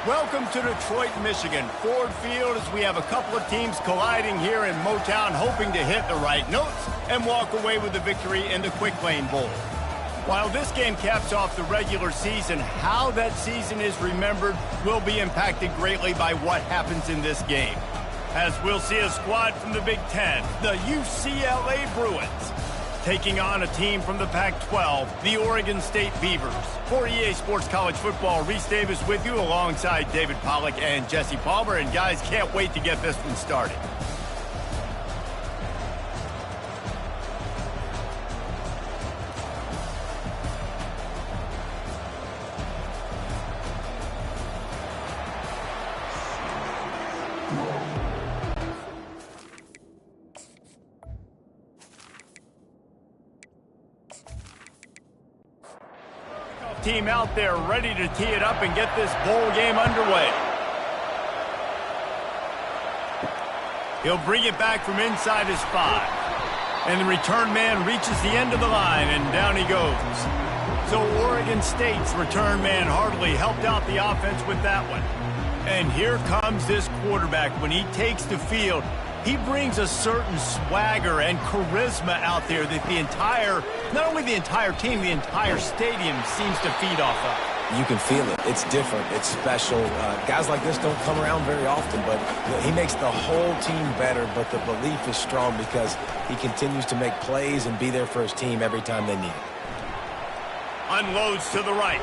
Welcome to Detroit, Michigan. Ford Field, as we have a couple of teams colliding here in Motown, hoping to hit the right notes and walk away with the victory in the Quick Lane Bowl. While this game caps off the regular season, how that season is remembered will be impacted greatly by what happens in this game. As we'll see a squad from the Big Ten, the UCLA Bruins, taking on a team from the Pac-12, the Oregon State Beavers. For EA Sports College Football, Reese Davis with you alongside David Pollack and Jesse Palmer. And guys, can't wait to get this one started. Team out there ready to tee it up and get this bowl game underway. He'll bring it back from inside his 5. And the return man reaches the end of the line, and down he goes. So Oregon State's return man hardly helped out the offense with that one. And here comes this quarterback. When he takes the field, he brings a certain swagger and charisma out there that not only the entire team, the entire stadium seems to feed off of. You can feel it. It's different. It's special. Guys like this don't come around very often, but he makes the whole team better, but the belief is strong because he continues to make plays and be there for his team every time they need it. Unloads to the right.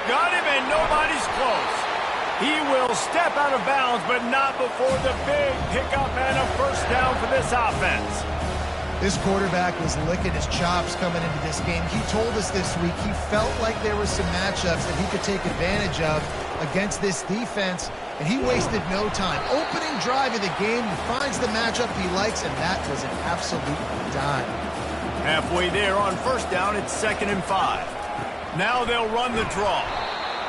Got him, and nobody's close. He will step out of bounds, but not before the big pickup and a first down for this offense. This quarterback was licking his chops coming into this game. He told us this week he felt like there were some matchups that he could take advantage of against this defense, and he wasted no time. Opening drive of the game, he finds the matchup he likes, and that was an absolute dime. Halfway there on first down, it's 2nd and 5. Now they'll run the draw.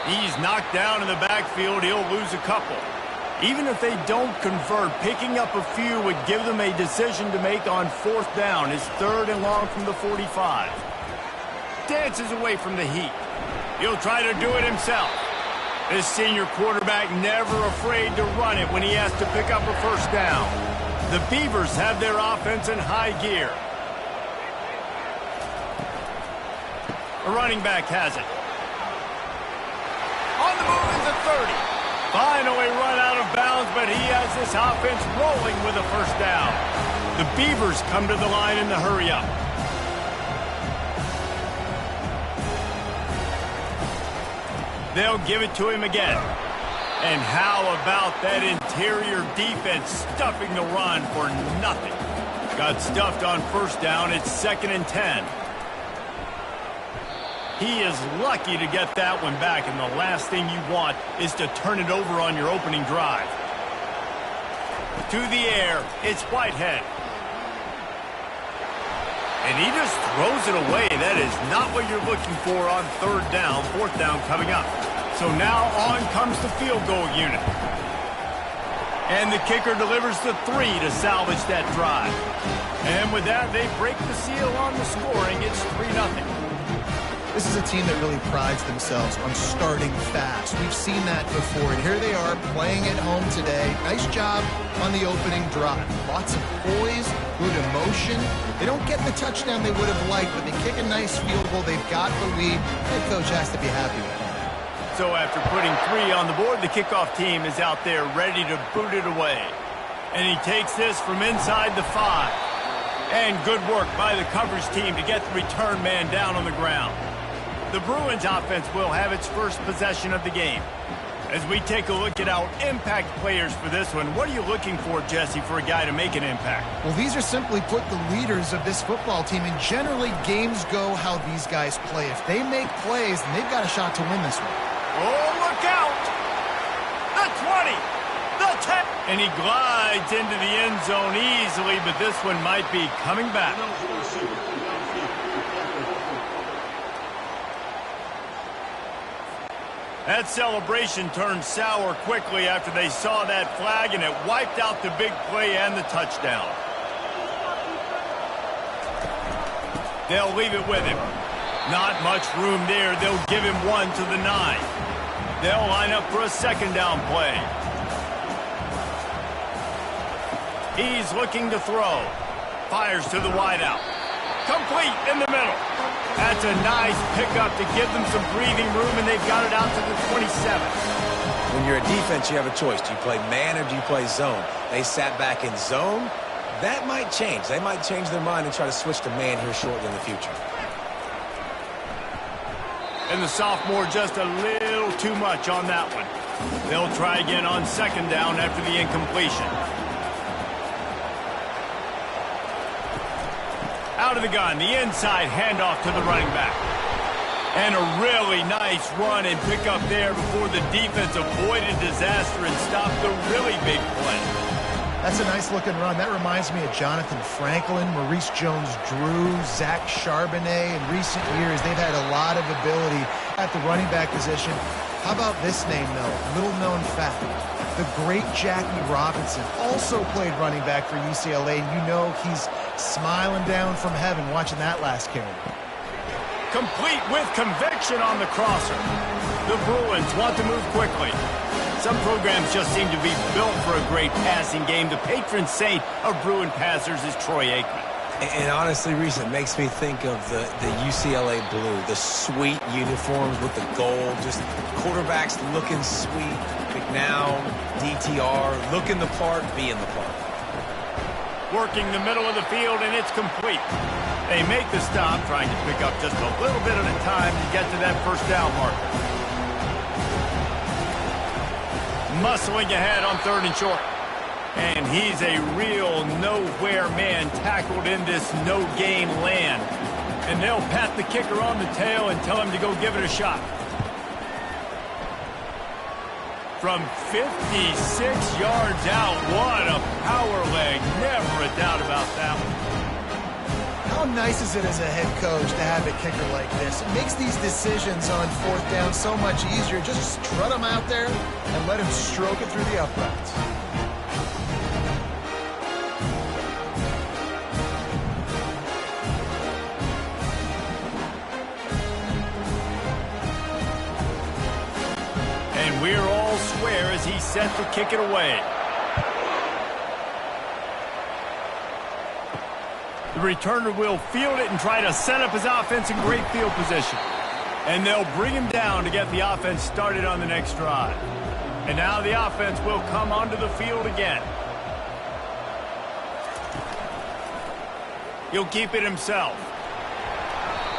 He's knocked down in the backfield. He'll lose a couple. Even if they don't convert, picking up a few would give them a decision to make on 4th down. It's 3rd and long from the 45. Dances away from the heat. He'll try to do it himself. This senior quarterback never afraid to run it when he has to pick up a first down. The Beavers have their offense in high gear. The running back has it. On the move is a 30. Finally run out of bounds, but he has this offense rolling with a first down. The Beavers come to the line in the hurry-up. They'll give it to him again. And how about that interior defense stuffing the run for nothing? Got stuffed on first down. It's 2nd and 10. He is lucky to get that one back, and the last thing you want is to turn it over on your opening drive. To the air, it's Whitehead. And he just throws it away. That is not what you're looking for on 3rd down, 4th down coming up. So now on comes the field goal unit. And the kicker delivers the 3 to salvage that drive. And with that, they break the seal on the scoring. It's 3-0. This is a team that really prides themselves on starting fast. We've seen that before, and here they are playing at home today. Nice job on the opening drive. Lots of poise, good emotion. They don't get the touchdown they would have liked, but they kick a nice field goal. They've got the lead. Head coach has to be happy with that. So after putting 3 on the board, the kickoff team is out there ready to boot it away. And he takes this from inside the 5. And good work by the coverage team to get the return man down on the ground. The Bruins offense will have its first possession of the game. As we take a look at our impact players for this one, what are you looking for, Jesse, for a guy to make an impact? Well, these are simply put the leaders of this football team, and generally games go how these guys play. If they make plays, then they've got a shot to win this one. Oh, look out! The 20! The 10! And he glides into the end zone easily, but this one might be coming back. That celebration turned sour quickly after they saw that flag, and it wiped out the big play and the touchdown. They'll leave it with him. Not much room there. They'll give him 1 to the 9. They'll line up for a second down play. He's looking to throw. Fires to the wideout. Complete in the middle. That's a nice pickup to give them some breathing room, and they've got it out to the 27. When you're a defense, you have a choice. Do you play man or do you play zone? They sat back in zone. That might change. They might change their mind and try to switch to man here shortly in the future. And the sophomore just a little too much on that one. They'll try again on second down after the incompletion. Out of the gun, the inside handoff to the running back. And a really nice run and pick up there before the defense avoided disaster and stopped the really big play. That's a nice-looking run. That reminds me of Jonathan Franklin, Maurice Jones-Drew, Zach Charbonnet. In recent years, they've had a lot of ability at the running back position. How about this name, though? Little-known fact. The great Jackie Robinson also played running back for UCLA, and you know he's smiling down from heaven watching that last carry. Complete with conviction on the crosser. The Bruins want to move quickly. Some programs just seem to be built for a great passing game. The patron saint of Bruin passers is Troy Aikman. And honestly, Reese, it makes me think of the UCLA blue, the sweet uniforms with the gold, just quarterbacks looking sweet. McNown, DTR, looking the part, being the part. Working the middle of the field, and it's complete. They make the stop, trying to pick up just a little bit at a time to get to that first down marker. Muscling ahead on third and short. And he's a real nowhere man tackled in this no-gain land. And they'll pat the kicker on the tail and tell him to go give it a shot. From 56 yards out, what a power leg. Never a doubt about that one. How nice is it as a head coach to have a kicker like this? It makes these decisions on fourth down so much easier. Just strut him out there and let him stroke it through the uprights. And we're all square as he's set to kick it away. The returner will field it and try to set up his offense in great field position. And they'll bring him down to get the offense started on the next drive. And now the offense will come onto the field again. He'll keep it himself.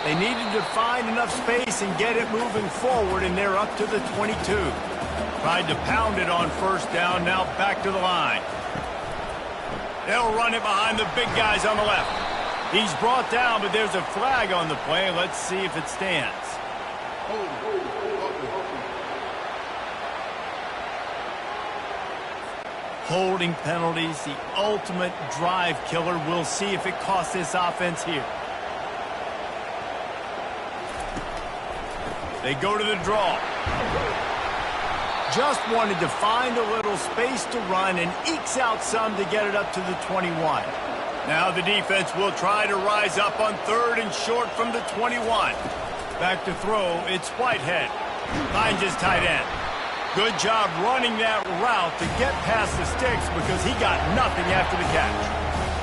They needed to find enough space and get it moving forward, and they're up to the 22. Tried to pound it on first down, now back to the line. They'll run it behind the big guys on the left. He's brought down, but there's a flag on the play. Let's see if it stands. Holding penalties, the ultimate drive killer. We'll see if it costs this offense here. They go to the draw. Just wanted to find a little space to run and ekes out some to get it up to the 21. Now the defense will try to rise up on third and short from the 21. Back to throw, it's Whitehead. Finds his tight end. Good job running that route to get past the sticks because he got nothing after the catch.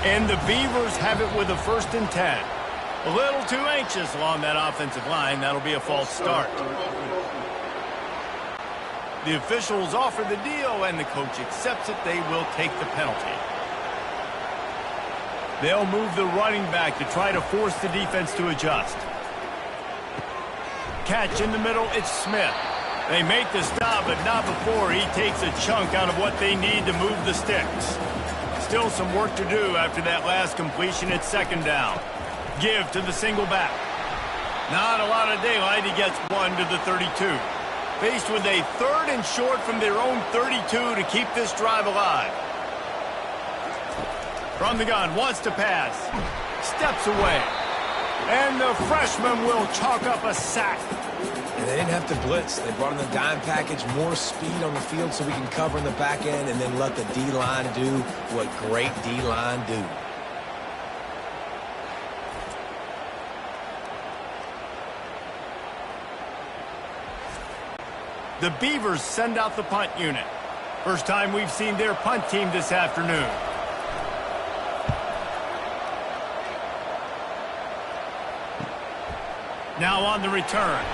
And the Beavers have it with a 1st and 10. A little too anxious along that offensive line. That'll be a false start. The officials offer the deal, and the coach accepts it. They will take the penalty. They'll move the running back to try to force the defense to adjust. Catch in the middle, it's Smith. They make the stop, but not before he takes a chunk out of what they need to move the sticks. Still some work to do after that last completion at second down. Give to the single back. Not a lot of daylight. He gets one to the 32. Faced with a 3rd and short from their own 32 to keep this drive alive. From the gun, wants to pass. Steps away. And the freshman will chalk up a sack. And they didn't have to blitz. They brought in the dime package, more speed on the field so we can cover in the back end and then let the D-line do what great D-line do. The Beavers send out the punt unit. First time we've seen their punt team this afternoon. Now on the return.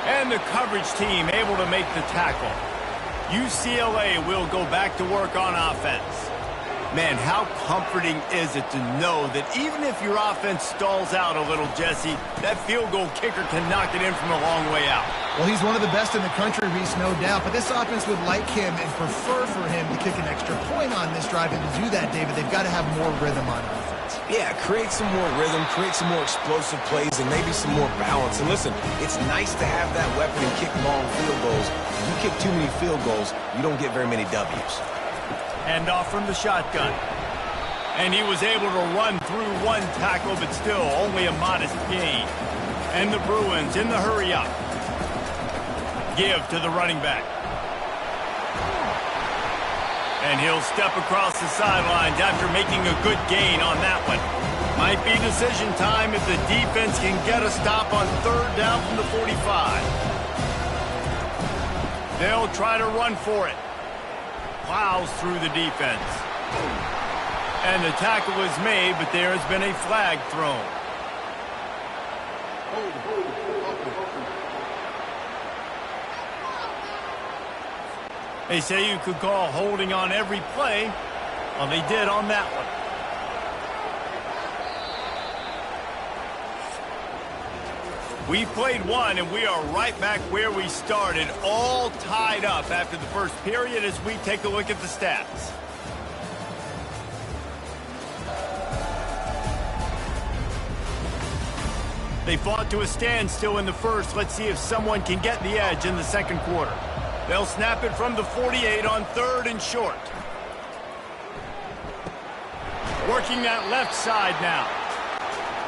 And the coverage team able to make the tackle. UCLA will go back to work on offense. Man, how comforting is it to know that even if your offense stalls out a little, Jesse, that field goal kicker can knock it in from a long way out. Well, he's one of the best in the country, Reese, no doubt. But this offense would like him and prefer for him to kick an extra point on this drive. And to do that, David, they've got to have more rhythm on offense. Yeah, create some more rhythm, create some more explosive plays, and maybe some more balance. And listen, it's nice to have that weapon and kick long field goals. If you kick too many field goals, you don't get very many W's. Hand off from the shotgun. And he was able to run through one tackle, but still only a modest gain. And the Bruins in the hurry-up. Give to the running back. And he'll step across the sidelines after making a good gain on that one. Might be decision time if the defense can get a stop on third down from the 45. They'll try to run for it. Plows through the defense. And the tackle is made, but there has been a flag thrown. They say you could call holding on every play. Well, they did on that one. We played one, and we are right back where we started, all tied up after the first period as we take a look at the stats. They fought to a standstill in the first. Let's see if someone can get the edge in the second quarter. They'll snap it from the 48 on third and short. Working that left side now.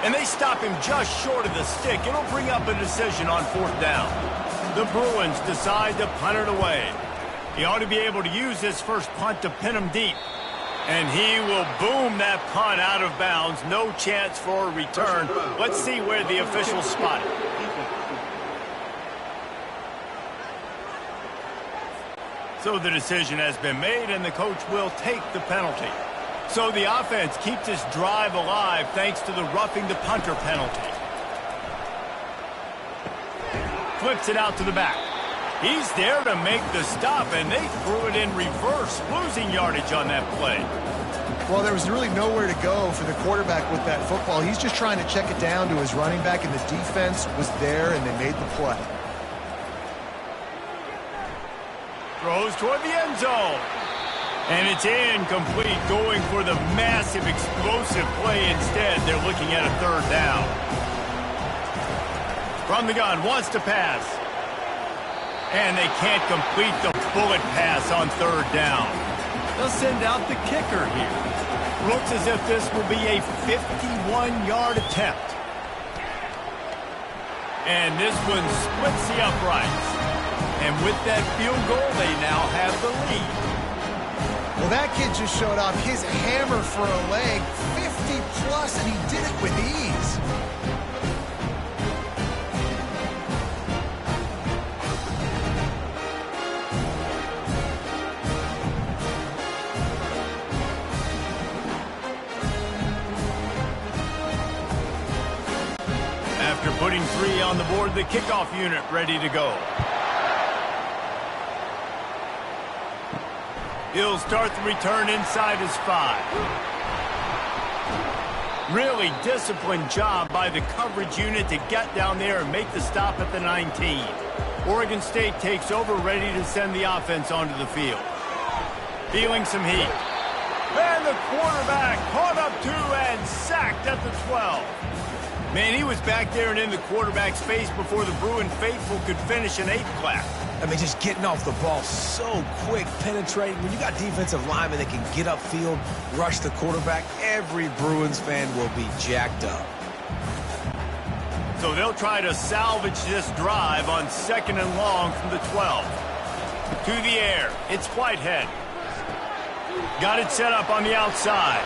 And they stop him just short of the stick. It'll bring up a decision on fourth down. The Bruins decide to punt it away. He ought to be able to use his first punt to pin him deep. And he will boom that punt out of bounds. No chance for a return. Let's see where the officials spot it. So the decision has been made, and the coach will take the penalty. So the offense keeps this drive alive thanks to the roughing the punter penalty. Flips it out to the back. He's there to make the stop, and they threw it in reverse, losing yardage on that play. Well, there was really nowhere to go for the quarterback with that football. He's just trying to check it down to his running back, and the defense was there, and they made the play. Throws toward the end zone. And it's incomplete, going for the massive explosive play instead. They're looking at a third down. From the gun, wants to pass. And they can't complete the bullet pass on third down. They'll send out the kicker here. Looks as if this will be a 51-yard attempt. And this one splits the uprights. And with that field goal, they now have the lead. Well, that kid just showed off his hammer for a leg, 50-plus, and he did it with ease. After putting 3 on the board, the kickoff unit ready to go. He'll start the return inside his 5. Really disciplined job by the coverage unit to get down there and make the stop at the 19. Oregon State takes over, ready to send the offense onto the field. Feeling some heat. And the quarterback caught up to and sacked at the 12. Man, he was back there and in the quarterback's face before the Bruin faithful could finish an 8 clap. I mean, just getting off the ball so quick, penetrating. When you got defensive linemen that can get upfield, rush the quarterback, every Bruins fan will be jacked up. So they'll try to salvage this drive on second and long from the 12. To the air, it's Whitehead. Got it set up on the outside.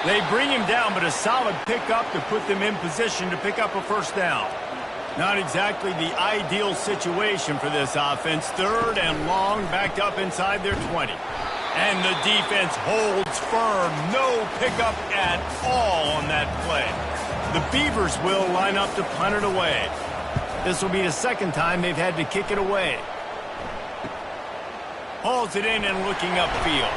They bring him down, but a solid pickup to put them in position to pick up a first down. Not exactly the ideal situation for this offense. 3rd and long, backed up inside their 20. And the defense holds firm. No pickup at all on that play. The Beavers will line up to punt it away. This will be the 2nd time they've had to kick it away. Hauls it in and looking upfield.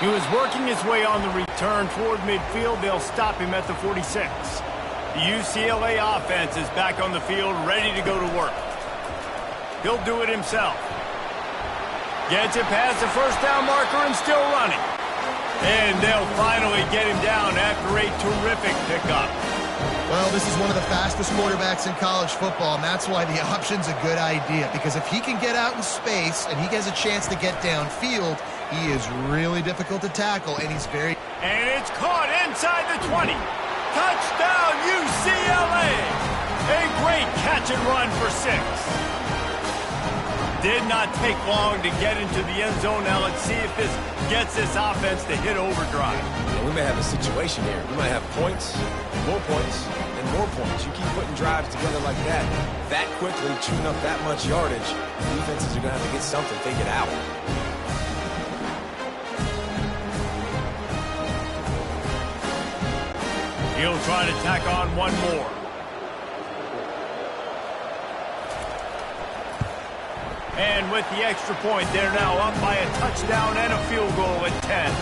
He was working his way on the return toward midfield. They'll stop him at the 46. The UCLA offense is back on the field, ready to go to work. He'll do it himself. Gets it past the first down marker and still running. And they'll finally get him down after a terrific pickup. Well, this is one of the fastest quarterbacks in college football, and that's why the option's a good idea. Because if he can get out in space and he has a chance to get downfield, he is really difficult to tackle, and he's very... And it's caught inside the 20. Touchdown, UCLA! A great catch and run for 6. Did not take long to get into the end zone. Now let's see if this gets this offense to hit overdrive. Yeah, we may have a situation here. We might have points, and more points. You keep putting drives together like that quickly, chewing up that much yardage, defenses are going to have to get something figured out. He'll try to tack on one more. And with the extra point, they're now up by a touchdown and a field goal at 10.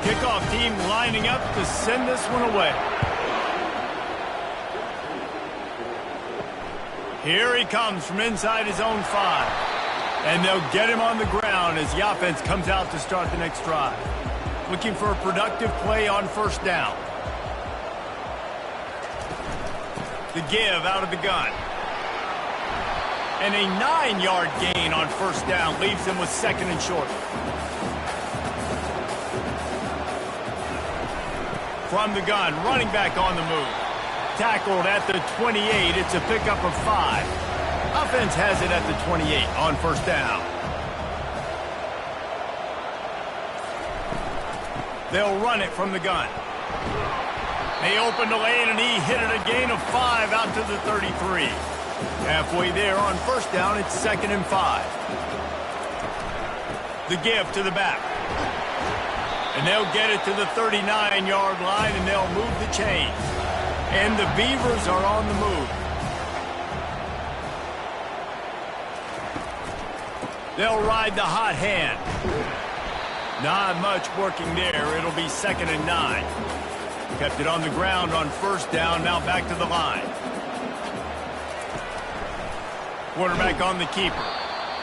Kickoff team lining up to send this one away. Here he comes from inside his own 5. And they'll get him on the ground as the offense comes out to start the next drive. Looking for a productive play on 1st down. The give out of the gun. And a 9-yard gain on 1st down leaves them with 2nd and short. From the gun, running back on the move. Tackled at the 28. It's a pickup of 5. Offense has it at the 28 on 1st down. They'll run it from the gun. They opened the lane and he hit it a gain of 5 out to the 33. Halfway there on 1st down, it's 2nd and 5. The give to the back. And they'll get it to the 39-yard line and they'll move the chains. And the Beavers are on the move. They'll ride the hot hand. Not much working there. It'll be 2nd and 9. Kept it on the ground on 1st down, now back to the line. Quarterback on the keeper.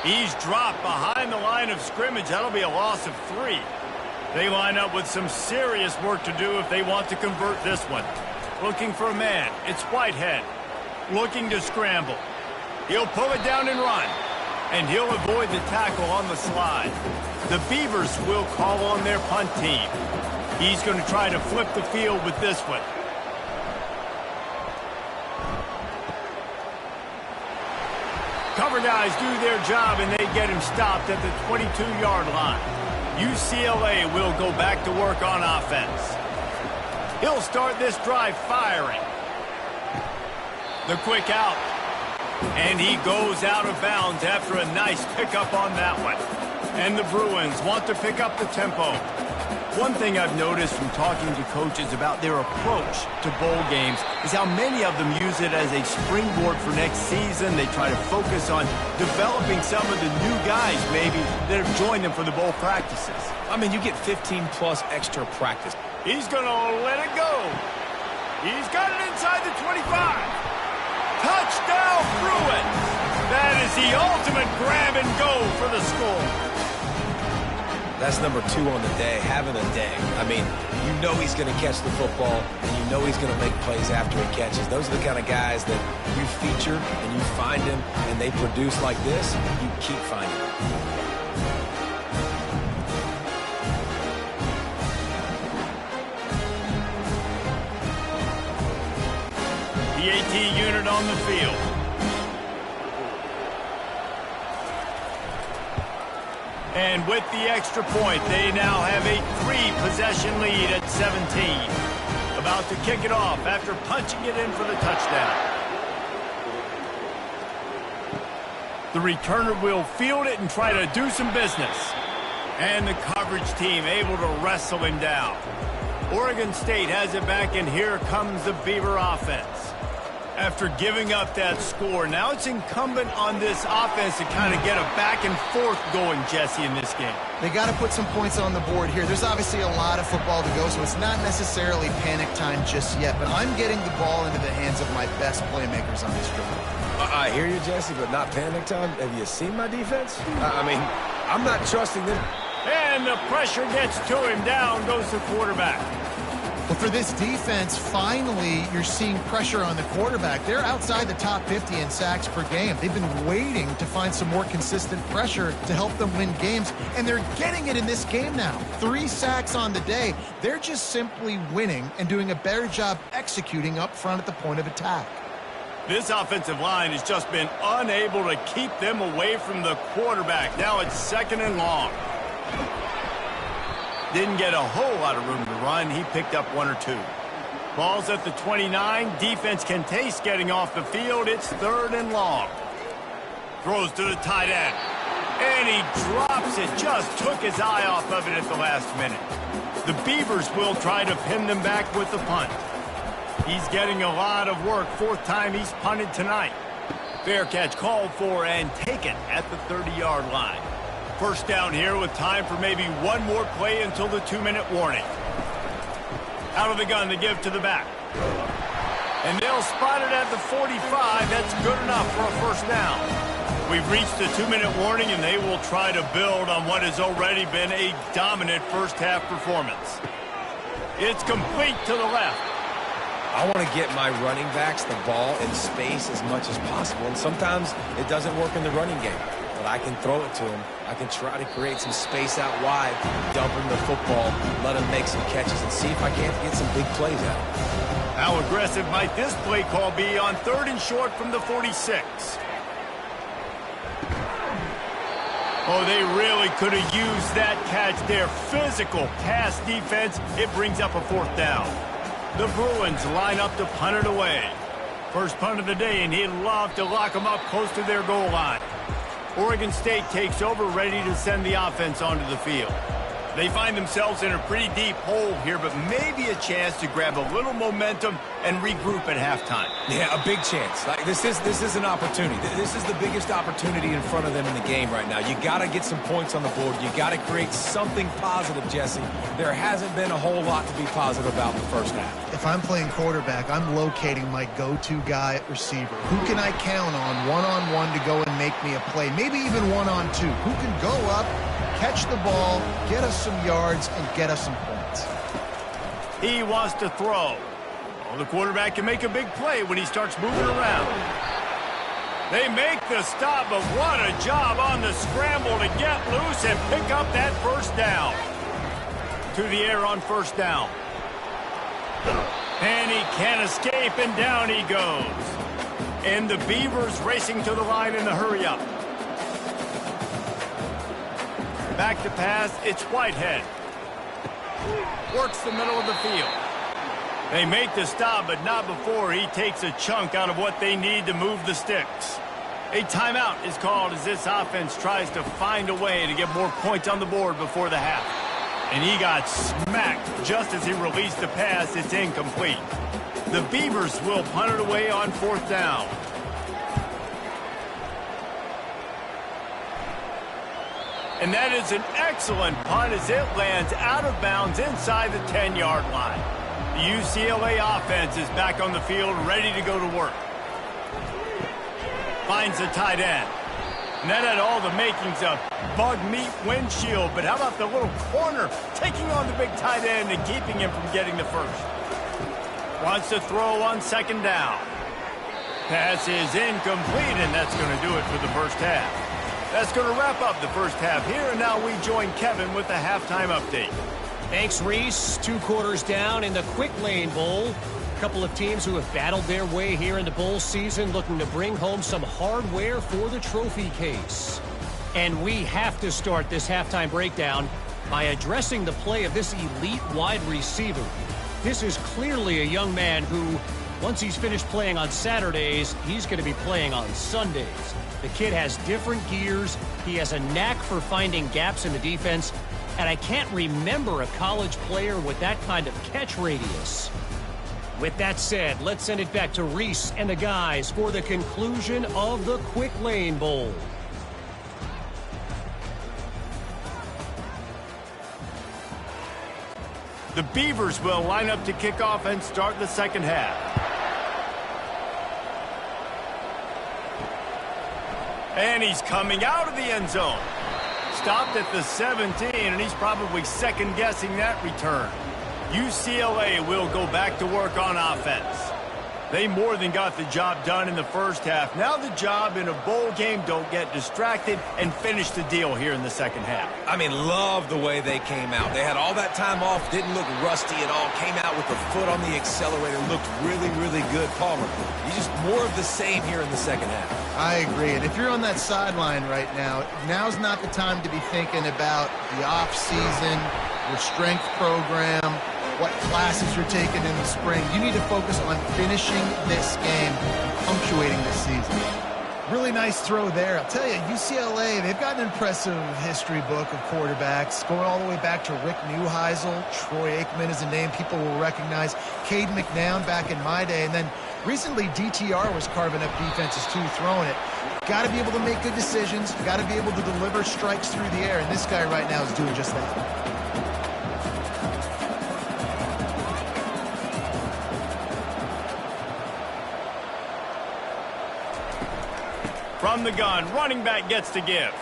He's dropped behind the line of scrimmage. That'll be a loss of 3. They line up with some serious work to do if they want to convert this one. Looking for a man. It's Whitehead. Looking to scramble. He'll pull it down and run. And he'll avoid the tackle on the slide. The Beavers will call on their punt team. He's going to try to flip the field with this one. Cover guys do their job, and they get him stopped at the 22-yard line. UCLA will go back to work on offense. He'll start this drive firing. The quick out. And he goes out of bounds after a nice pickup on that one. And the Bruins want to pick up the tempo. One thing I've noticed from talking to coaches about their approach to bowl games is how many of them use it as a springboard for next season. They try to focus on developing some of the new guys, maybe, that have joined them for the bowl practices. I mean, you get 15-plus extra practice. He's going to let it go. He's got it inside the 25. Touchdown, Bruins! That is the ultimate grab and go for the score. That's number 2 on the day, having a day. I mean, you know he's going to catch the football, and you know he's going to make plays after he catches. Those are the kind of guys that you feature, and you find them, and they produce like this, you keep finding them. The AT unit on the field. And with the extra point, they now have a 3-possession lead at 17. About to kick it off after punching it in for the touchdown. The returner will field it and try to do some business. And the coverage team able to wrestle him down. Oregon State has it back, and here comes the Beaver offense. After giving up that score, now it's incumbent on this offense to kind of get a back and forth going, Jesse, in this game. They got to put some points on the board here. There's obviously a lot of football to go, so it's not necessarily panic time just yet, but I'm getting the ball into the hands of my best playmakers on this drive. I hear you, Jesse, but not panic time. Have you seen my defense? I mean, I'm not trusting them. And the pressure gets to him. Down goes the quarterback. Well, for this defense, finally, you're seeing pressure on the quarterback. They're outside the top 50 in sacks per game. They've been waiting to find some more consistent pressure to help them win games, and they're getting it in this game now. 3 sacks on the day. They're just simply winning and doing a better job executing up front at the point of attack. This offensive line has just been unable to keep them away from the quarterback. Now it's 2nd and long. Didn't get a whole lot of room to run. He picked up 1 or 2. Ball's at the 29. Defense can taste getting off the field. It's 3rd and long. Throws to the tight end. And he drops it. Just took his eye off of it at the last minute. The Beavers will try to pin them back with the punt. He's getting a lot of work. 4th time he's punted tonight. Fair catch called for and taken at the 30-yard line. 1st down here with time for maybe one more play until the 2-minute warning. Out of the gun to give to the back. And they'll spot it at the 45. That's good enough for a 1st down. We've reached the 2-minute warning, and they will try to build on what has already been a dominant first-half performance. It's complete to the left. I want to get my running backs the ball in space as much as possible, and sometimes it doesn't work in the running game. But I can throw it to him. I can try to create some space out wide, dump him the football, let him make some catches, and see if I can't get some big plays out of him. How aggressive might this play call be on 3rd and short from the 46? Oh, they really could have used that catch there. Physical pass defense. It brings up a 4th down. The Bruins line up to punt it away. First punt of the day, and he'd love to lock them up close to their goal line. Oregon State takes over, ready to send the offense onto the field. They find themselves in a pretty deep hole here, but maybe a chance to grab a little momentum and regroup at halftime. Yeah, a big chance. Like this is an opportunity. This is the biggest opportunity in front of them in the game right now. You got to get some points on the board. You got to create something positive, Jesse. There hasn't been a whole lot to be positive about in the first half. If I'm playing quarterback, I'm locating my go-to guy at receiver. Who can I count on one-on-one to go and make me a play? Maybe even one-on-two. Who can go up, catch the ball, get us some yards, and get us some points. He wants to throw. Well, the quarterback can make a big play when he starts moving around. They make the stop, but what a job on the scramble to get loose and pick up that 1st down. To the air on 1st down. And he can't escape, and down he goes. And the Beavers racing to the line in the hurry-up. Back to pass, it's Whitehead. Works the middle of the field. They make the stop, but not before he takes a chunk out of what they need to move the sticks. A timeout is called as this offense tries to find a way to get more points on the board before the half. And he got smacked just as he released the pass. It's incomplete. The Beavers will punt it away on 4th down. And that is an excellent punt as it lands out of bounds inside the 10-yard line. The UCLA offense is back on the field, ready to go to work. Finds the tight end. And that had all the makings of bug meat windshield, but how about the little corner taking on the big tight end and keeping him from getting the 1st? Wants to throw on 2nd down. Pass is incomplete, and that's going to do it for the 1st half. That's going to wrap up the 1st half here, and now we join Kevin with the halftime update. Thanks, Reese. 2 quarters down in the Quick Lane Bowl. A couple of teams who have battled their way here in the bowl season, looking to bring home some hardware for the trophy case. And we have to start this halftime breakdown by addressing the play of this elite wide receiver. This is clearly a young man who Once he's finished playing on Saturdays, he's going to be playing on Sundays. The kid has different gears. He has a knack for finding gaps in the defense. And I can't remember a college player with that kind of catch radius. With that said, let's send it back to Reese and the guys for the conclusion of the Quick Lane Bowl. The Beavers will line up to kick off and start the second half. And he's coming out of the end zone. Stopped at the 17, and he's probably second-guessing that return. UCLA will go back to work on offense. They more than got the job done in the first half. Now the job in a bowl game, don't get distracted and finish the deal here in the second half. I mean, love the way they came out. They had all that time off, didn't look rusty at all, came out with the foot on the accelerator, looked really, really good. Palmer, you just more of the same here in the second half. I agree. And if you're on that sideline right now, now's not the time to be thinking about the off-season, your strength program, what classes you're taking in the spring. You need to focus on finishing this game and punctuating this season. Really nice throw there. I'll tell you, UCLA, they've got an impressive history book of quarterbacks, going all the way back to Rick Neuheisel. Troy Aikman is a name people will recognize. Cade McNown back in my day. And then recently, DTR was carving up defenses too, throwing it. Got to be able to make good decisions. Got to be able to deliver strikes through the air. And this guy right now is doing just that. From the gun, running back gets to give.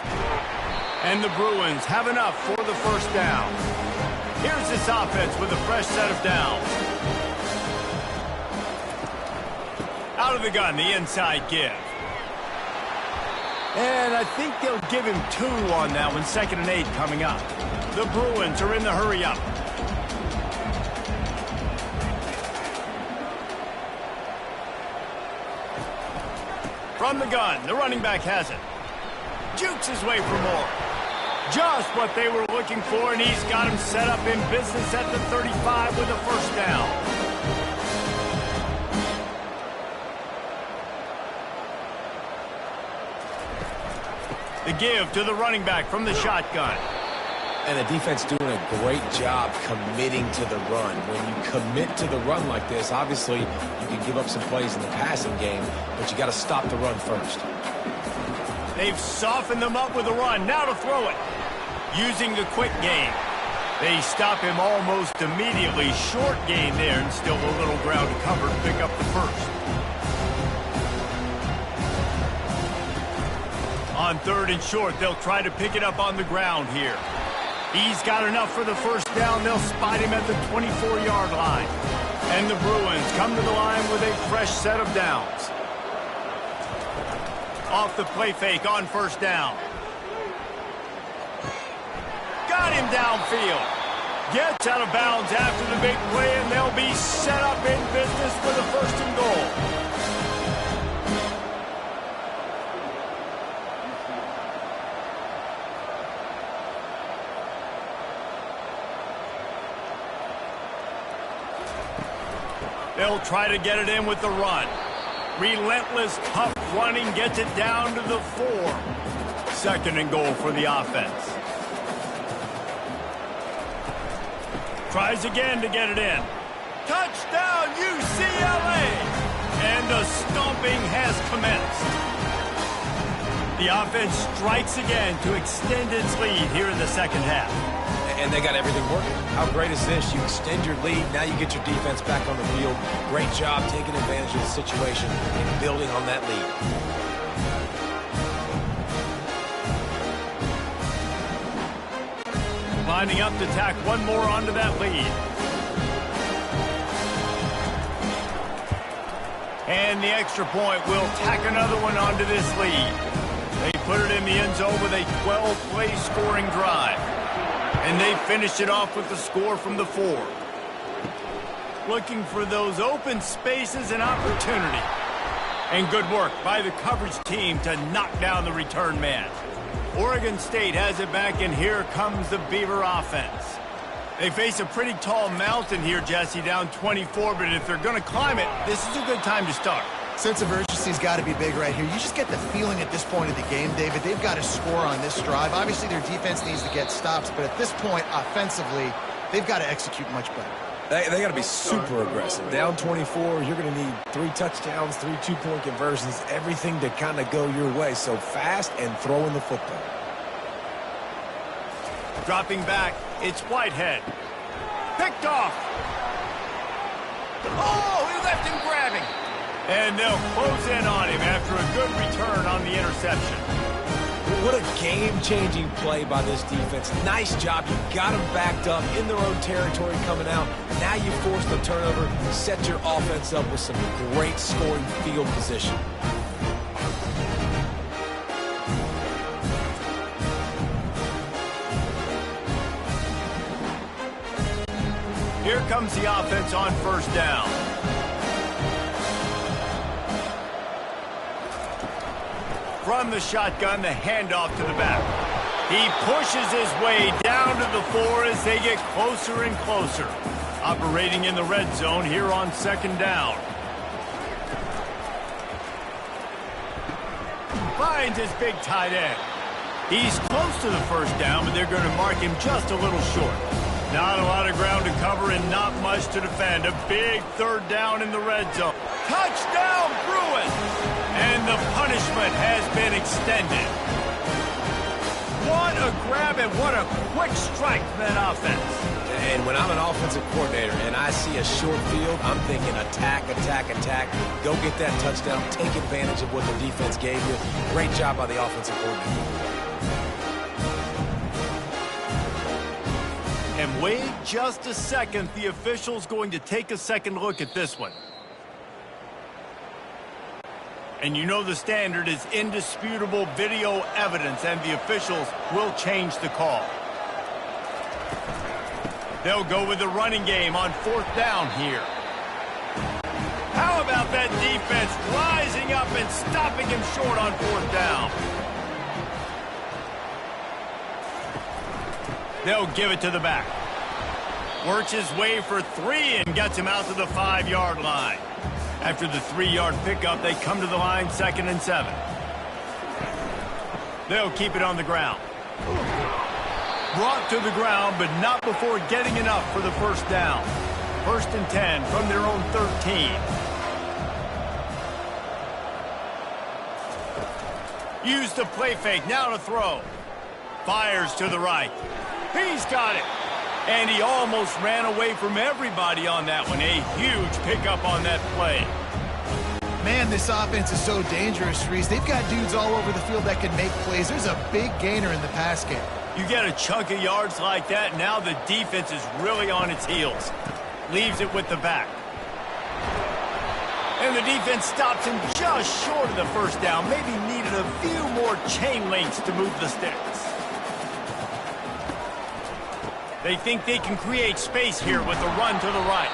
And the Bruins have enough for the first down. Here's this offense with a fresh set of downs. Out of the gun, the inside give. And I think they'll give him 2 on that one, 2nd and 8 coming up. The Bruins are in the hurry up. From the gun, the running back has it. Jukes his way for more. Just what they were looking for, and he's got him set up in business at the 35 with a first down. The give to the running back from the shotgun. And the defense doing a great job committing to the run. When you commit to the run like this, obviously you can give up some plays in the passing game, but you got to stop the run first. They've softened them up with a run. Now to throw it. Using the quick game. They stop him almost immediately. Short gain there, and still a little ground to cover to pick up the first. On 3rd and short, they'll try to pick it up on the ground here. He's got enough for the first down. They'll spot him at the 24-yard line. And the Bruins come to the line with a fresh set of downs. Off the play fake on first down. Got him downfield. Gets out of bounds after the big play, and they'll be set up in business for the 1st and goal. They'll try to get it in with the run. Relentless, tough running gets it down to the 4. 2nd and goal for the offense. Tries again to get it in. Touchdown, UCLA! And a stomping has commenced. The offense strikes again to extend its lead here in the second half. And they got everything working. How great is this? You extend your lead, now you get your defense back on the field. Great job taking advantage of the situation and building on that lead. Lining up to tack one more onto that lead. And the extra point will tack another one onto this lead. They put it in the end zone with a 12-play scoring drive. And they finish it off with the score from the 4. Looking for those open spaces and opportunity. And good work by the coverage team to knock down the return man. Oregon State has it back, and here comes the Beaver offense. They face a pretty tall mountain here, Jesse, down 24, but if they're going to climb it, this is a good time to start. Sense of urgency's got to be big right here. You just get the feeling at this point of the game, David, they've got to score on this drive. Obviously, their defense needs to get stops, but at this point, offensively, they've got to execute much better. They got to be super aggressive. Down 24, you're going to need 3 touchdowns, 3 two-point conversions, everything to kind of go your way. So fast and throwing the football. Dropping back, it's Whitehead. Picked off. Oh, he left him grabbing. And they'll close in on him after a good return on the interception. What a game-changing play by this defense. Nice job. You got them backed up in their own territory coming out. Now you force the turnover, set your offense up with some great scoring field position. Here comes the offense on first down. From the shotgun, the handoff to the back. He pushes his way down to the 4 as they get closer and closer. Operating in the red zone here on second down. Finds his big tight end. He's close to the first down, but they're going to mark him just a little short. Not a lot of ground to cover and not much to defend. A big third down in the red zone. Touchdown, Bruins! And the punishment has been extended. What a grab and what a quick strike from that offense. And when I'm an offensive coordinator and I see a short field, I'm thinking attack, attack, attack. Go get that touchdown. Take advantage of what the defense gave you. Great job by the offensive coordinator. And wait just a second. The official's going to take a second look at this one. And you know the standard is indisputable video evidence, and the officials will change the call. They'll go with the running game on fourth down here. How about that defense rising up and stopping him short on fourth down? They'll give it to the back. Works his way for 3 and gets him out to the 5-yard line. After the 3-yard pickup, they come to the line 2nd and 7. They'll keep it on the ground. Brought to the ground, but not before getting enough for the first down. 1st and 10 from their own 13. Use the play fake, now to throw. Fires to the right. He's got it. And he almost ran away from everybody on that one. A huge pickup on that play. Man, this offense is so dangerous, Reese. They've got dudes all over the field that can make plays. There's a big gainer in the pass game. You get a chunk of yards like that, now the defense is really on its heels. Leaves it with the back. And the defense stops him just short of the first down. Maybe needed a few more chain links to move the sticks. They think they can create space here with a run to the right.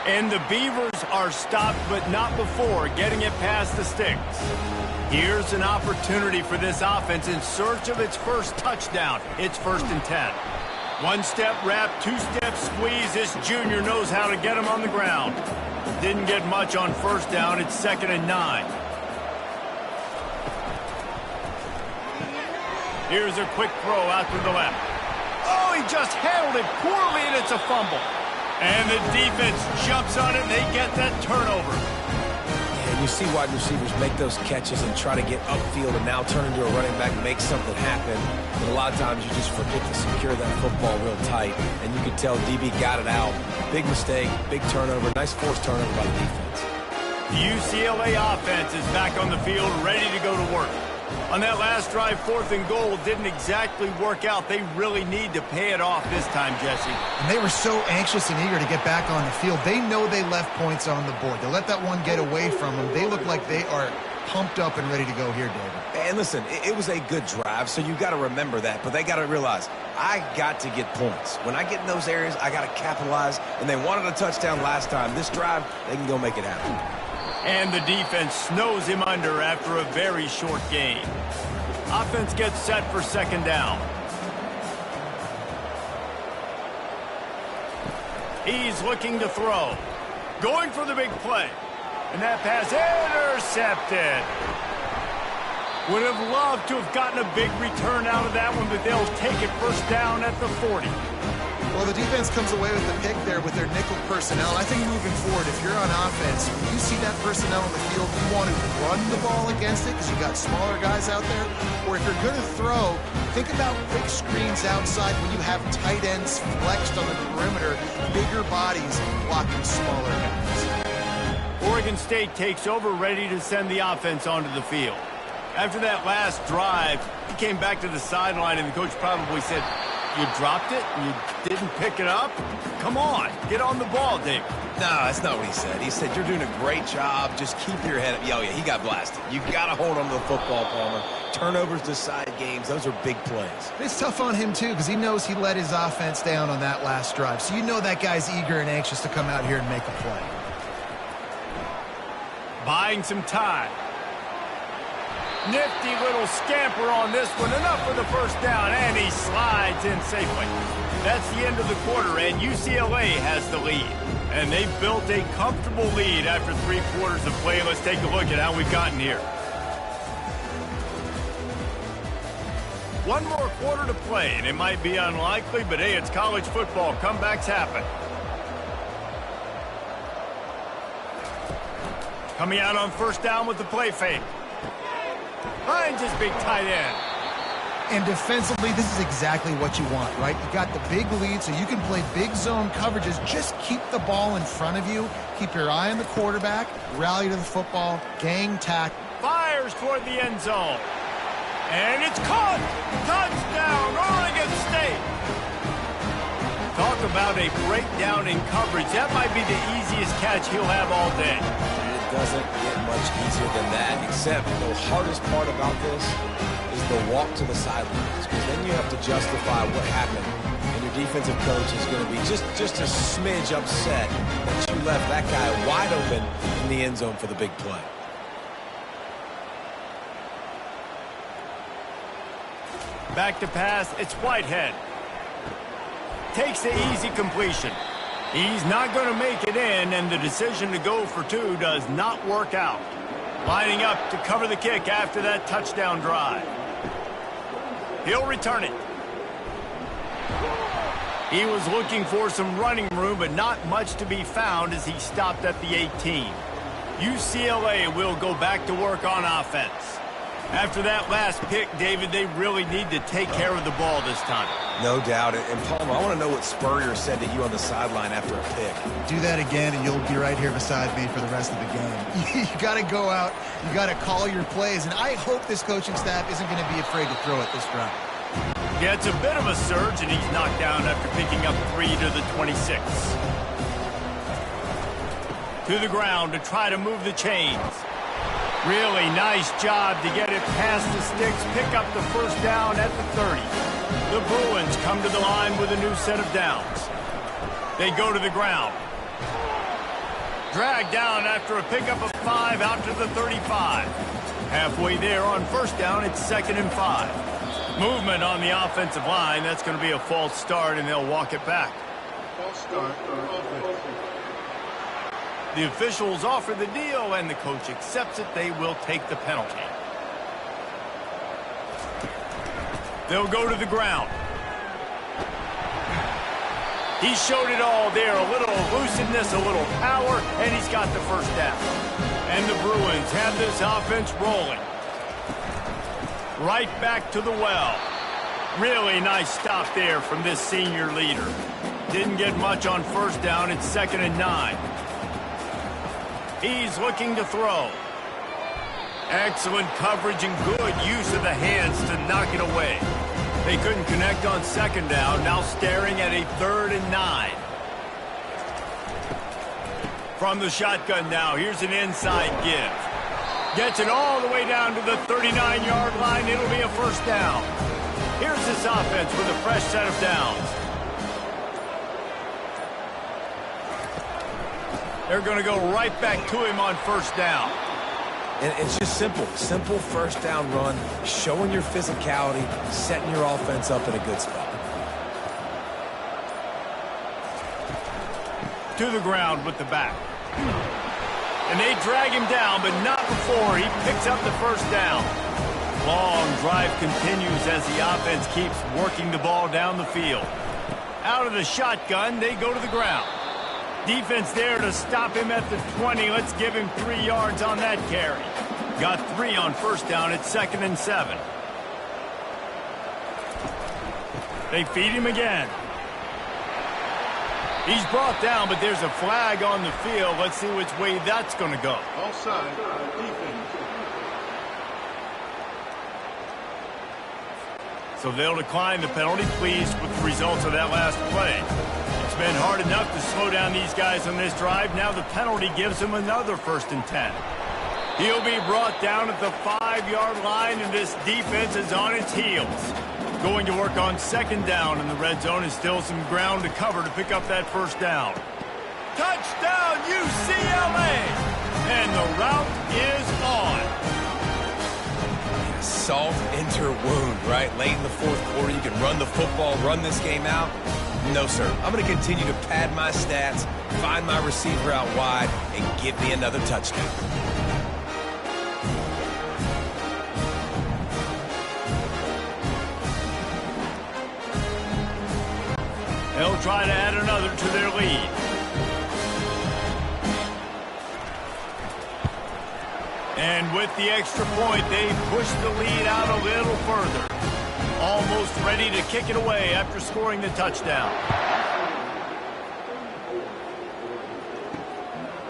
And the Beavers are stopped, but not before getting it past the sticks. Here's an opportunity for this offense in search of its first touchdown. It's 1st and 10. 1-step wrap, 2-step squeeze. This junior knows how to get him on the ground. Didn't get much on first down. It's 2nd and 9. Here's a quick throw out to the left. Oh, he just handled it poorly, and it's a fumble. And the defense jumps on it, and they get that turnover. And you see wide receivers make those catches and try to get upfield and now turn into a running back and make something happen. But a lot of times you just forget to secure that football real tight. And you can tell DB got it out. Big mistake, big turnover, nice forced turnover by the defense. The UCLA offense is back on the field, ready to go to work. On that last drive, 4th and goal didn't exactly work out. They really need to pay it off this time, Jesse. And they were so anxious and eager to get back on the field. They know they left points on the board. They let that one get away from them. They look like they are pumped up and ready to go here, David. And listen, it was a good drive, so you got to remember that. But they got to realize, I got to get points. When I get in those areas, I got to capitalize. And they wanted a touchdown last time. This drive, they can go make it happen. And the defense snows him under after a very short game. Offense gets set for 2nd down. He's looking to throw. Going for the big play. And that pass intercepted. Would have loved to have gotten a big return out of that one, but they'll take it first down at the 40. Well, the defense comes away with the pick there with their nickel personnel. I think moving forward, if you're on offense, when you see that personnel on the field, you want to run the ball against it because you got smaller guys out there. Or if you're going to throw, think about quick screens outside when you have tight ends flexed on the perimeter, bigger bodies blocking smaller guys. Oregon State takes over, ready to send the offense onto the field. After that last drive, he came back to the sideline, and the coach probably said, "You dropped it? You didn't pick it up? Come on, get on the ball, Dave." No, that's not what he said. He said, "You're doing a great job. Just keep your head up." Oh, yeah, he got blasted. You got to hold on to the football, Palmer. Turnovers decide games. Those are big plays. It's tough on him, too, because he knows he let his offense down on that last drive. So you know that guy's eager and anxious to come out here and make a play. Buying some time. Nifty little scamper on this one. Enough for the first down, and he slides in safely. That's the end of the quarter, and UCLA has the lead. And they've built a comfortable lead after 3 quarters of play. Let's take a look at how we've gotten here. 1 more quarter to play, and it might be unlikely, but hey, it's college football. Comebacks happen. Coming out on first down with the play fake. Finds his big tight end. And defensively, this is exactly what you want, right? You got the big lead, so you can play big zone coverages. Just keep the ball in front of you. Keep your eye on the quarterback. Rally to the football. Gang tack. Fires toward the end zone. And it's caught. Touchdown, Oregon State. Talk about a breakdown in coverage. That might be the easiest catch he'll have all day. Doesn't get much easier than that, except the hardest part about this is the walk to the sidelines, because then you have to justify what happened, and your defensive coach is going to be just a smidge upset that you left that guy wide open in the end zone for the big play. Back to pass, it's Whitehead. Takes the easy completion. He's not going to make it in, and the decision to go for 2 does not work out. Lining up to cover the kick after that touchdown drive. He'll return it. He was looking for some running room, but not much to be found as he stopped at the 18. UCLA will go back to work on offense. After that last pick, David, they really need to take care of the ball this time. No doubt. And Palmer, I want to know what Spurrier said to you on the sideline after a pick. Do that again, and you'll be right here beside me for the rest of the game. You got to go out. You got to call your plays. And I hope this coaching staff isn't going to be afraid to throw it this drive. Yeah, it's a bit of a surge, and he's knocked down after picking up 3 to the 26. To the ground to try to move the chains. Really nice job to get it past the sticks, pick up the first down at the 30. The Bruins come to the line with a new set of downs. They go to the ground. Dragged down after a pickup of 5 out to the 35. Halfway there on first down, it's 2nd and 5. Movement on the offensive line. That's going to be a false start, and they'll walk it back. False start. The officials offer the deal, and the coach accepts it. They will take the penalty. They'll go to the ground. He showed it all there. A little elusiveness, a little power, and he's got the first down. And the Bruins have this offense rolling. Right back to the well. Really nice stop there from this senior leader. Didn't get much on first down. It's 2nd and 9. He's looking to throw. Excellent coverage and good use of the hands to knock it away. They couldn't connect on 2nd down, now staring at a 3rd and 9. From the shotgun now, here's an inside give. Gets it all the way down to the 39-yard line. It'll be a first down. Here's this offense with a fresh set of downs. They're going to go right back to him on first down. And it's just simple. Simple first down run, showing your physicality, setting your offense up in a good spot. to the ground with the back. And they drag him down, but not before he picks up the first down. Long drive continues as the offense keeps working the ball down the field. Out of the shotgun, they go to the ground. Defense there to stop him at the 20. Let's give him 3 yards on that carry. Got 3 on first down at 2nd and 7. They feed him again. He's brought down, but there's a flag on the field. Let's see which way that's going to go. Offside, defense. So they'll decline the penalty, pleased with the results of that last play. It's been hard enough to slow down these guys on this drive. Now the penalty gives him another 1st and 10. He'll be brought down at the 5-yard line, and this defense is on its heels. Going to work on 2nd down in the red zone, and still some ground to cover to pick up that 1st down. Touchdown, UCLA! And the route is on. Salt into her wound, right? Late in the 4th quarter, you can run the football, run this game out. No, sir. I'm going to continue to pad my stats, find my receiver out wide, and give me another touchdown. They'll try to add another to their lead. And with the extra point, they push the lead out a little further. Almost ready to kick it away after scoring the touchdown.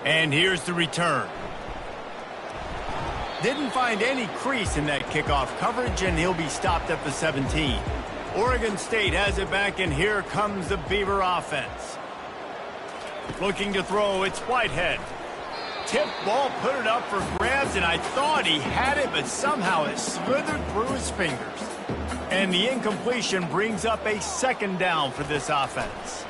And here's the return. Didn't find any crease in that kickoff coverage, and he'll be stopped at the 17. Oregon State has it back, and here comes the Beaver offense. Looking to throw, it's Whitehead. Tip ball, put it up for grabs, and I thought he had it, but somehow it slithered through his fingers. And the incompletion brings up a 2nd down for this offense.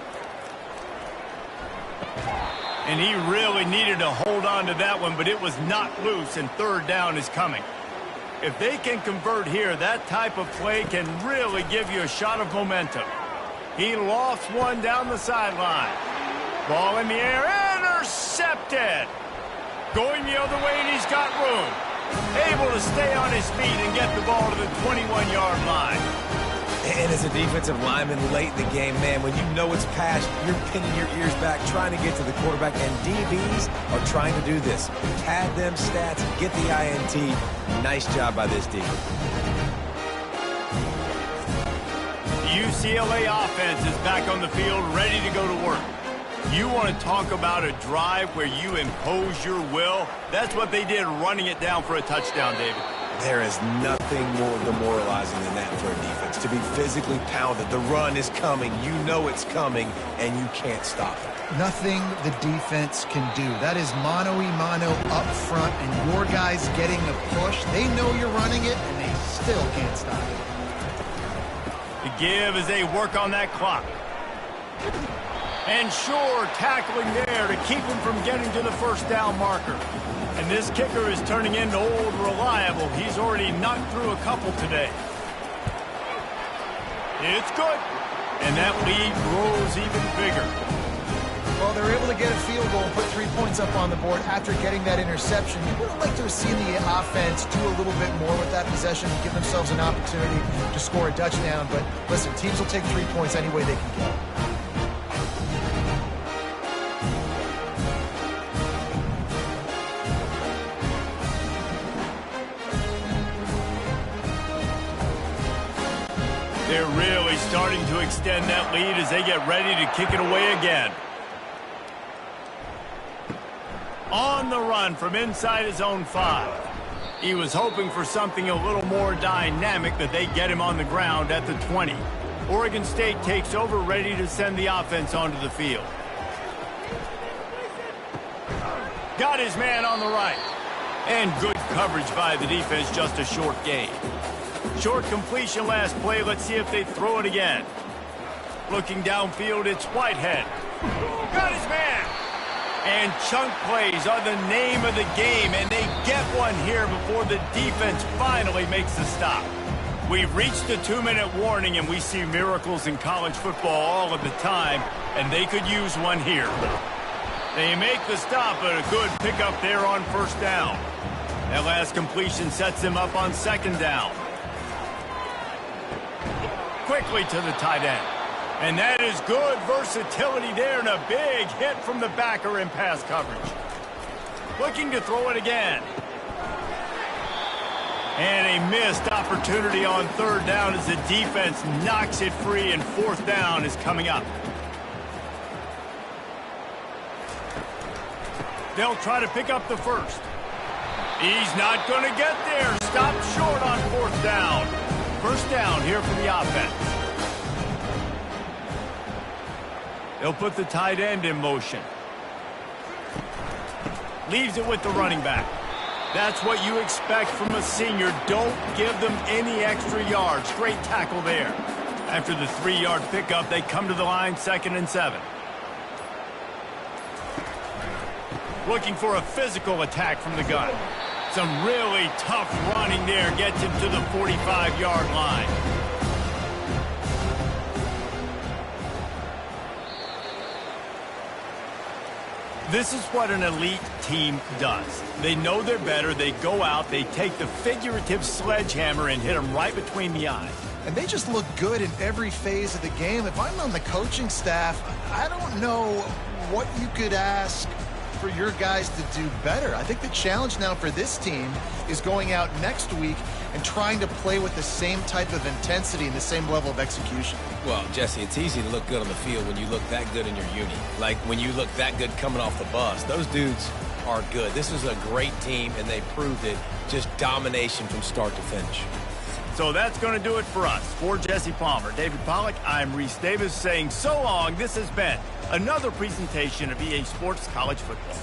And he really needed to hold on to that one, but it was knocked loose, and 3rd down is coming. If they can convert here, that type of play can really give you a shot of momentum. He lofts one down the sideline. Ball in the air, intercepted. Going the other way, and he's got room. Able to stay on his feet and get the ball to the 21-yard line. And as a defensive lineman late in the game, man, when you know it's past, you're pinning your ears back, trying to get to the quarterback, and DBs are trying to do this. Pad them stats, get the INT. Nice job by this defense. The UCLA offense is back on the field, ready to go to work. You want to talk about a drive where you impose your will? That's what they did, running it down for a touchdown, David. There is nothing more demoralizing than that for a defense. To be physically pounded, the run is coming, you know it's coming, and you can't stop it. Nothing the defense can do. That is mano-a-mano up front, and your guys getting the push. They know you're running it, and they still can't stop it. The give as they work on that clock. And Shore tackling there to keep him from getting to the 1st down marker. And this kicker is turning into old reliable. He's already knocked through a couple today. It's good. And that lead grows even bigger. Well, they're able to get a field goal and put 3 points up on the board after getting that interception. You would have liked to have seen the offense do a little bit more with that possession and give themselves an opportunity to score a touchdown. But listen, teams will take 3 points any way they can go. They're really starting to extend that lead as they get ready to kick it away again. On the run from inside his own 5. He was hoping for something a little more dynamic, but they get him on the ground at the 20. Oregon State takes over, ready to send the offense onto the field. Got his man on the right. And good coverage by the defense, just a short gain. Short completion last play. Let's see if they throw it again. Looking downfield, it's Whitehead. Got his man. And chunk plays are the name of the game, and they get one here before the defense finally makes the stop. We've reached the 2-minute warning, and we see miracles in college football all of the time, and they could use one here. They make the stop, but a good pickup there on first down. That last completion sets them up on second down. Quickly to the tight end. And that is good versatility there and a big hit from the backer in pass coverage. Looking to throw it again. And a missed opportunity on third down as the defense knocks it free and fourth down is coming up. They'll try to pick up the first. He's not going to get there. Stopped short on fourth down. First down here for the offense. They'll put the tight end in motion. Leaves it with the running back. That's what you expect from a senior. Don't give them any extra yards. Great tackle there. After the 3-yard pickup, they come to the line, 2nd and 7. Looking for a physical attack from the gun. Some really tough running there gets him to the 45-yard line. This is what an elite team does. They know they're better. They go out. They take the figurative sledgehammer and hit them right between the eyes. And they just look good in every phase of the game. If I'm on the coaching staff, I don't know what you could ask for your guys to do better. I think the challenge now for this team is going out next week and trying to play with the same type of intensity and the same level of execution. Well, Jesse, it's easy to look good on the field when you look that good in your uni. Like when you look that good coming off the bus. Those dudes are good. This is a great team, and they proved it. Just domination from start to finish. So that's going to do it for us. For Jesse Palmer, David Pollack, I'm Reese Davis saying so long. This has been another presentation of EA Sports College Football.